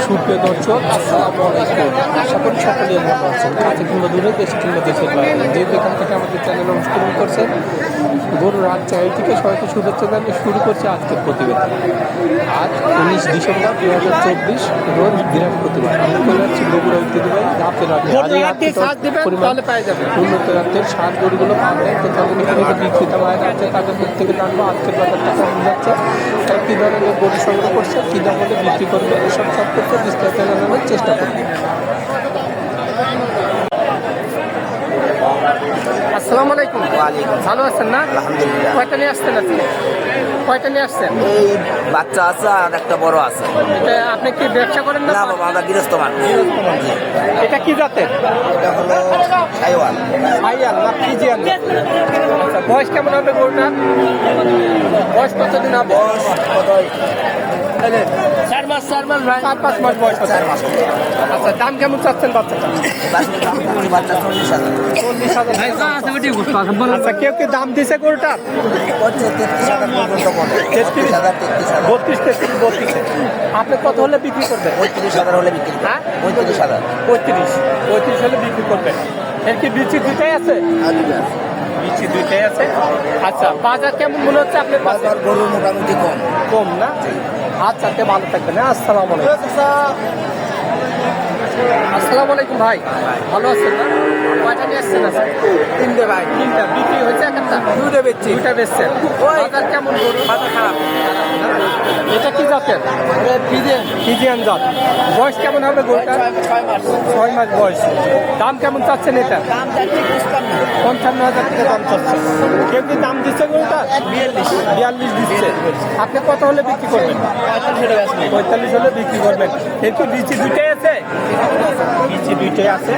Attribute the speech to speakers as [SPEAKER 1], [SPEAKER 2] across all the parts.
[SPEAKER 1] সুপ্রিয় দর্শক, আসসালামু আলাইকুম। আশা করি সকলেই ভালো আছেন। কাছে কিংবা দূরে, দেশে কিংবা দেশের বাইরে, যে যেখান থেকে আমাদের চ্যানেল অনুসরণ করছেন, গরুর হাট চ্যানেল থেকে সবাইকে শুভেচ্ছা জানিয়ে শুরু করছে আজকের প্রতিবেদন। আজ 19 ডিসেম্বর 2024 রোজ বৃহস্পতিবার। আমি চলে যাচ্ছি বগুড়া ঐতিহ্যবাহী রাতের হাটে। আর এই হাটে পরিমাণ উন্নত রাতের সার গরুগুলো পাওয়া যায়। তো তাদের এখানে বিক্রেতা বাইরে আছে, তাদের মুখ থেকে জানবো আজকের বাজারটা কেমন যাচ্ছে, তারা কী ধরনের গরু সংগ্রহ করছে, কী দামে বিক্রি করবে, এসব সব করতে বিস্তারিত জানানোর চেষ্টা করবে। আসসালামু আলাইকুম। ভালো আছেন না?
[SPEAKER 2] আলহামদুলিল্লাহ।
[SPEAKER 1] কয়টা নিয়ে আসছেন আজকে? কয়টা নিয়ে আসছেন?
[SPEAKER 2] এই বাচ্চা আছে আর একটা বড় আছে।
[SPEAKER 1] এটা আপনি কি ব্যবসা করেন না?
[SPEAKER 2] না বাবা, আমরা গৃহস্থ মানুষ।
[SPEAKER 1] এটা কি জাতের?
[SPEAKER 2] এটা হলো সাইওয়াল।
[SPEAKER 1] আইয়াল না ফিজিয়ান? আচ্ছা, বয়স কেমন হবে গরুটা? বয়স কতদিন হবে?
[SPEAKER 2] বয়স কত?
[SPEAKER 1] 4 মাস ভাই। 4-5 মাস বয়স হচ্ছে।
[SPEAKER 2] 4 মাস।
[SPEAKER 1] আচ্ছা, দাম কেমন চাচ্ছেন বাচ্চাটা?
[SPEAKER 2] বাচ্চা 40,000।
[SPEAKER 1] 40,000। আচ্ছা, কেউ কি দাম দিছে গরুটার?
[SPEAKER 2] হচ্ছে 33,000 পর্যন্ত বলে।
[SPEAKER 1] 33,000,
[SPEAKER 2] 33,000।
[SPEAKER 1] 32, আপনি কত হলে বিক্রি করবেন?
[SPEAKER 2] 35,000 হলে বিক্রি করব।
[SPEAKER 1] হ্যাঁ?
[SPEAKER 2] 35,000।
[SPEAKER 1] 35 হলে বিক্রি করবেন। এর কি বিচি দুইটাই আছে? বিচি দুইটাই আছে। আচ্ছা, বাজার কেমন মনে হচ্ছে আপনার?
[SPEAKER 2] বাজার গরুর মোটামুটি কম।
[SPEAKER 1] কম না? আচ্ছা, তে ভালো থাকবেন। হ্যাঁ, আসসালামু আলাইকুম। আসসালামু আলাইকুম ভাই, ভালো আছেন না? কয়টা নিয়ে আসছেন আজকে?
[SPEAKER 2] 3টে ভাই।
[SPEAKER 1] 3টা বিক্রি হয়েছে? একটা
[SPEAKER 2] 2টে বেচছি।
[SPEAKER 1] 2টা বেচছেন। বাজার কেমন গরু?
[SPEAKER 2] বাজার খারাপ।
[SPEAKER 1] এটা কি জাতের? ফিজিয়ান জাত। বয়স কেমন হবে গরুটা?
[SPEAKER 2] 6 মাস।
[SPEAKER 1] 6 মাস বয়স। দাম কেমন চাচ্ছেন এটা?
[SPEAKER 2] দাম যাচ্ছে
[SPEAKER 1] 55,000 টাকা দাম চাচ্ছে। কেউ কি দাম দিচ্ছে গরুটা? 42 দিচ্ছে। আপনি কত হলে বিক্রি করবেন? 45 হলে বিক্রি করবেন। এর কি বিচি দুইটাই আছে? বিচি দুইটাই আছে।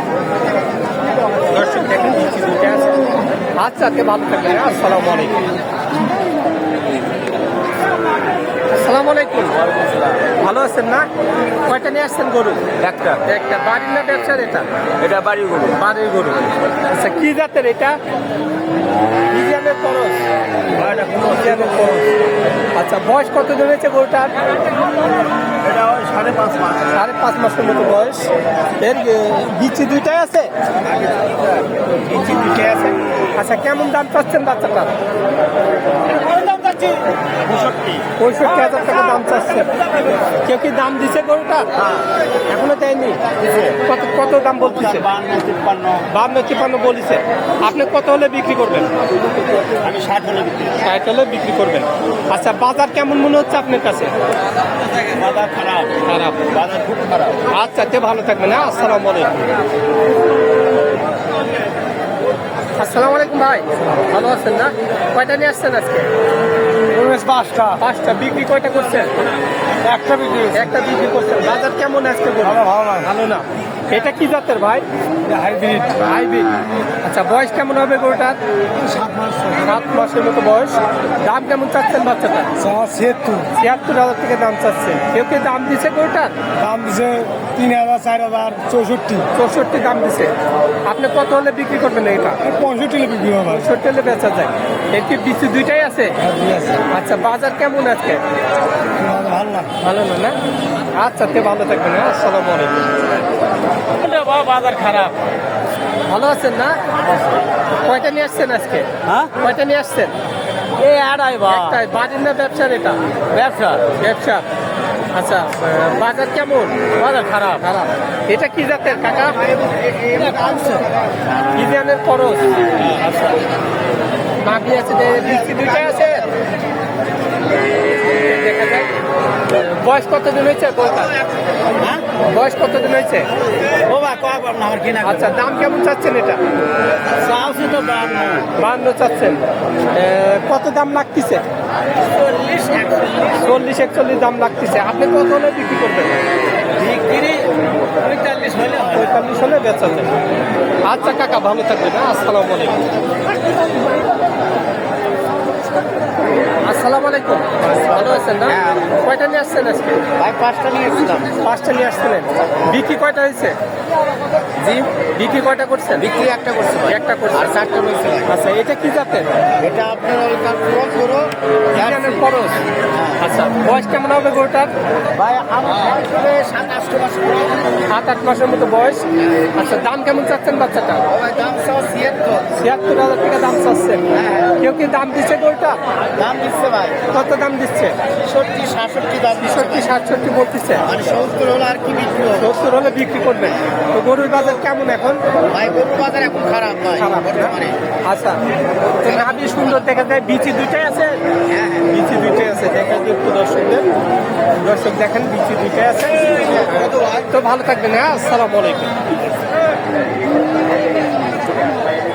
[SPEAKER 1] দর্শক দেখেন, বিচি দুইটাই আছে। আচ্ছা, তে ভালো থাকবেন। আসসালামু আলাইকুম। আসসালামু আলাইকুম। ভালো আছেন না? কয়টা নিয়ে আসছেন গরু?
[SPEAKER 2] একটা।
[SPEAKER 1] একটা। বাড়ির না ব্যবসার এটা?
[SPEAKER 2] এটা বাড়ি গরু।
[SPEAKER 1] বাড়ির গরু। আচ্ছা, কি জাতের এটা? ফিজিয়ানের করস। ফিজিয়ানের করস। আচ্ছা, বয়স কত দিন হয়েছে গরুটার?
[SPEAKER 2] এটা 5.5 মাস।
[SPEAKER 1] 5.5 মাসের মতো বয়স। এর বিচি দুইটাই আছে? বিচি দুইটাই আছে। আচ্ছা, কেমন দাম চাচ্ছেন বাচ্চাটার? 65,000 টাকা দাম চাচ্ছেন। কেউ কি দাম দিছে গরুটা? এখনো দেয়নি। কত দাম বলতেছে? 52-53 বলেছে। আপনি কত হলে বিক্রি করবেন?
[SPEAKER 2] আমি 60 হলে বিক্রি।
[SPEAKER 1] 60 হলে বিক্রি করবেন। আচ্ছা, বাজার কেমন মনে হচ্ছে আপনার কাছে?
[SPEAKER 2] বাজার খারাপ।
[SPEAKER 1] খারাপ।
[SPEAKER 2] বাজার খুব খারাপ।
[SPEAKER 1] আচ্ছা, তে ভালো থাকবেন। হ্যাঁ, আসসালামু আলাইকুম। আসসালামু আলাইকুম ভাই, ভালো আছেন না? কয়টা নিয়ে আসছেন আজকে? 5টা। বিক্রি কয়টা করছেন? একটা বিক্রি করছেন। বাজার কেমন আজকে? ভালো না। এটা কি জাতের ভাই? হাইব্রিড। আচ্ছা, বয়স কেমন হবে গরুটার? 7 মাসের মতো বয়স। দাম কেমন চাচ্ছেন বাচ্চাটা? 76,000 থেকে দাম চাচ্ছেন। কেউ কি দাম দিছে গরুটার?
[SPEAKER 3] দাম দিছে 3,000, 4,000, 64।
[SPEAKER 1] দাম দিছে। আপনি কত হলে বিক্রি করবেন এটা?
[SPEAKER 3] 65 বিক্রি হবে।
[SPEAKER 1] 65 হলে বেচা যায়। এর কি বিচি দুইটাই আছে? আচ্ছা, বাজার কেমন আজকে? ভালো না? আচ্ছা, তে ভালো থাকবেন। আসসালামু আলাইকুম।
[SPEAKER 2] বাজার খারাপ।
[SPEAKER 1] ভালো আছেন না? কয়টা নিয়ে আসছেন আজকে?
[SPEAKER 2] হ্যাঁ?
[SPEAKER 1] কয়টা নিয়ে আসছেন?
[SPEAKER 2] এই আড়াই বা।
[SPEAKER 1] একটাই। বাড়ির না ব্যবসার এটা? ব্যবসা। আচ্ছা, বাজার কেমন?
[SPEAKER 2] বাজার খারাপ।
[SPEAKER 1] এটা কি জাতের কাকা? ইন্ডিয়ানের খরচ। আচ্ছা, নাভি আছে, বিচি দুইটাই আছে। দেখা যায়। বয়স কতদিন হয়েছে? বয়স কতদিন হয়েছে? আচ্ছা, দাম কেমন চাচ্ছেন এটা? 52 চাচ্ছেন। কত দাম লাগতেছে? 40-41 দাম লাগতেছে। আপনি কত হলে বিক্রি করবেন? 45 হলে বেচা যায়। আচ্ছা কাকা, ভালো থাকবেন। আসসালামু আলাইকুম। আসসালামু আলাইকুম, ভালো আছেন না? কয়টা নিয়ে আসছেন আজকে?
[SPEAKER 2] ভাই 5টা নিয়ে এসেছিলাম।
[SPEAKER 1] 5টা নিয়ে আসছিলেন। বিক্রি কয়টা হয়েছে?
[SPEAKER 2] জি,
[SPEAKER 1] বিক্রি কয়টা করছেন?
[SPEAKER 2] বিক্রি একটা করছে ভাই।
[SPEAKER 1] একটা করছে।
[SPEAKER 2] আর 4টা রয়েছে ভাই।
[SPEAKER 1] আচ্ছা, এটা কি জাতের?
[SPEAKER 2] এটা আপনার ওই তার পুরো পুরো
[SPEAKER 1] ইন্ডিয়ানের খরচ। আচ্ছা, বয়স কেমন হবে গরুটার?
[SPEAKER 2] ভাই আমার বয়স হবে 7-8 মাস।
[SPEAKER 1] 7-8 মাসের মতো বয়স। আচ্ছা, দাম কেমন চাচ্ছেন বাচ্চাটা?
[SPEAKER 2] ভাই দাম সব 76।
[SPEAKER 1] 76,000 টাকা দাম চাচ্ছেন। কেউ কি দাম দিচ্ছে গরুটা?
[SPEAKER 2] দাম দিচ্ছে ভাই
[SPEAKER 1] কত দাম দিচ্ছে?
[SPEAKER 2] 65-67 দাম দিচ্ছে।
[SPEAKER 1] 65-67 বলতেছে।
[SPEAKER 2] মানে 70 হলে আর কি বিক্রি হবে?
[SPEAKER 1] 70 হলে বিক্রি করবেন। তো গরুর বাজার কেমন এখন?
[SPEAKER 2] ভাই গরুর বাজার এখন খারাপ ভাই।
[SPEAKER 1] খারাপ না?
[SPEAKER 2] বর্তমানে।
[SPEAKER 1] আচ্ছা, তো নাভি সুন্দর দেখা যায়। বিচি দুইটাই আছে?
[SPEAKER 2] হ্যাঁ হ্যাঁ।
[SPEAKER 1] বিচি দুইটাই আছে। দেখা যায় একটু দর্শকদের। দর্শক দেখেন, বিচি দুইটাই আছে। তো ভালো থাকবেন। হ্যাঁ, আসসালামু আলাইকুম।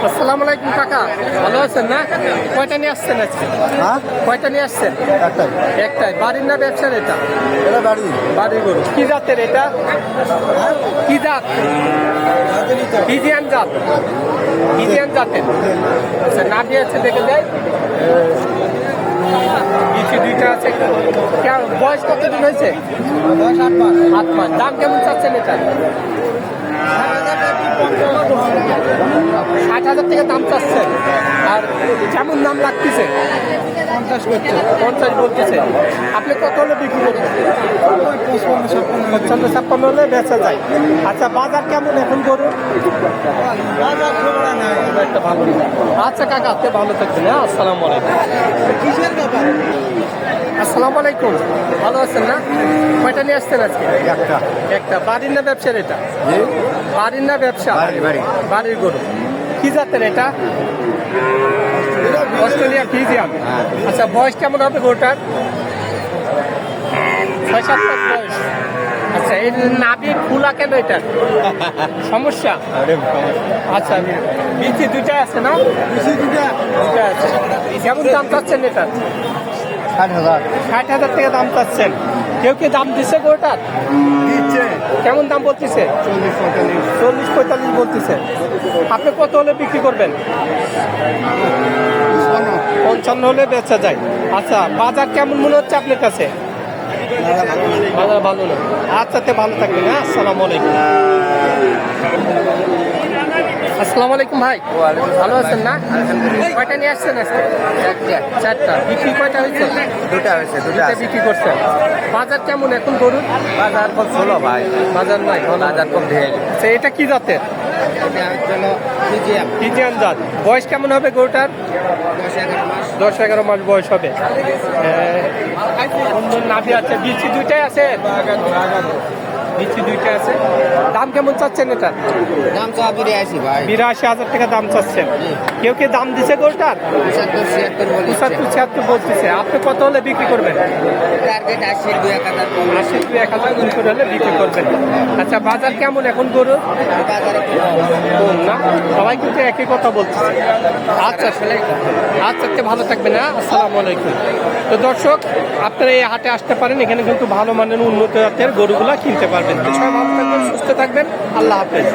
[SPEAKER 1] আসসালামু আলাইকুম কাকা, ভালো আছেন না? কয়টা নিয়ে আসছেন আজকে?
[SPEAKER 3] হ্যাঁ
[SPEAKER 1] কয়টা নিয়ে আসছেন?
[SPEAKER 3] একটাই
[SPEAKER 1] একটাই। বাড়ির না ব্যবসার এটা?
[SPEAKER 3] এটা বাড়ি
[SPEAKER 1] বাড়ির গরু। কি জাতের এটা? কি জাত? ফিজিয়ান জাত। ফিজিয়ান জাতের। আচ্ছা, নাভি আছে দেখে যায়। নিচে দুইটা আছে। বয়স কতদিন হয়েছে? 8 মাস। দাম কেমন চাচ্ছেন এটা? 60,000 টাকা দাম চাচ্ছেন। আর কেমন দাম লাগতেছে? 50 বলতেছে। আপনি কত হলে বিক্রি করবেন? 55-56 হলে বেচা যায়। আচ্ছা, বাজার কেমন এখন গরুর? একটা ভালো না। আচ্ছা কাকা, আপনি ভালো থাকবেন। হ্যাঁ, আসসালামু আলাইকুম। আসসালামু আলাইকুম, ভালো আছেন না? কয়টা নিয়ে আসছেন আজকে?
[SPEAKER 3] একটা
[SPEAKER 1] একটা। বাড়ির না ব্যবসার এটা? বাড়ির না ব্যবসা?
[SPEAKER 3] বাড়ি।
[SPEAKER 1] বাড়ির গরু। কি জাতের এটা? Australia Friesian. আচ্ছা, বয়স কেমন হবে গরুটার? 6-7 মাস বয়স। আচ্ছা, এই নাভি খোলা কেন এটার? সমস্যা? আচ্ছা, বিচি দুইটা আছে না? দুইটা আছে। কেমন দাম চাচ্ছেন এটার?
[SPEAKER 3] 60,000
[SPEAKER 1] 60,000 টাকা দাম চাচ্ছেন। কেউ কি দাম দিচ্ছে গরুটার?
[SPEAKER 3] দিচ্ছে
[SPEAKER 1] কেমন দাম বলতেছে? 40-45 বলতেছে। আপনি কত হলে বিক্রি করবেন? 55 হলে বেচা যায়। আচ্ছা, বাজার কেমন মনে হচ্ছে আপনার কাছে? বাজার ভালো না। আচ্ছা, তে ভালো থাকবেন। হ্যাঁ, আসসালামু আলাইকুম। আসসালামু আলাইকুম ভাই, ভালো আছেন না? কয়টা নিয়ে আসছেন আজকে? 4টা। বিক্রি কয়টা হয়েছে?
[SPEAKER 2] 2টা হয়েছে। 2টা
[SPEAKER 1] দুইটা বিক্রি করছেন। বাজার কেমন এখন গরুর?
[SPEAKER 2] বাজার খুব ভালো ভাই।
[SPEAKER 1] বাজার নাই,
[SPEAKER 2] বাজার খুব ঢের।
[SPEAKER 1] আচ্ছা, এটা কি জাতের?
[SPEAKER 2] এটা হলো মিডিয়াম।
[SPEAKER 1] ফিজিয়ান জাত। বয়স কেমন হবে গরুটার?
[SPEAKER 2] 10-11 মাস।
[SPEAKER 1] 10-11 মাস বয়স হবে। সুন্দর নাভি আছে। বিচি দুইটাই আছে? বিচি দুইটা আছে। দাম কেমন চাচ্ছেন এটা?
[SPEAKER 2] দাম তো আপনি আইছি ভাই।
[SPEAKER 1] 82,000 টাকা দাম চাচ্ছেন। কেউ কি দাম দিছে গরুটার?
[SPEAKER 2] 75-76 বলে।
[SPEAKER 1] 75-76 বলতেছে। আপনি কত হলে বিক্রি করবেন?
[SPEAKER 2] টার্গেট 80-2-1000 কম।
[SPEAKER 1] 80-1000 করে হলে বিক্রি করবেন। আচ্ছা, বাজার কেমন এখন গরুর?
[SPEAKER 2] বাজারে
[SPEAKER 1] কম না? সবাই কিন্তু একই কথা বলতেছে। আচ্ছা, আচ্ছা, ভালো থাকবেন। হ্যাঁ, আসসালামু আলাইকুম। তো দর্শক, আপনারা এই হাটে আসতে পারেন। এখানে কিন্তু ভালো মানের উন্নত জাতের গরুগুলা কিনতে পারবেন। তো সবাই ভালো থাকবেন, সুস্থ থাকবেন। আল্লাহ হাফেজ।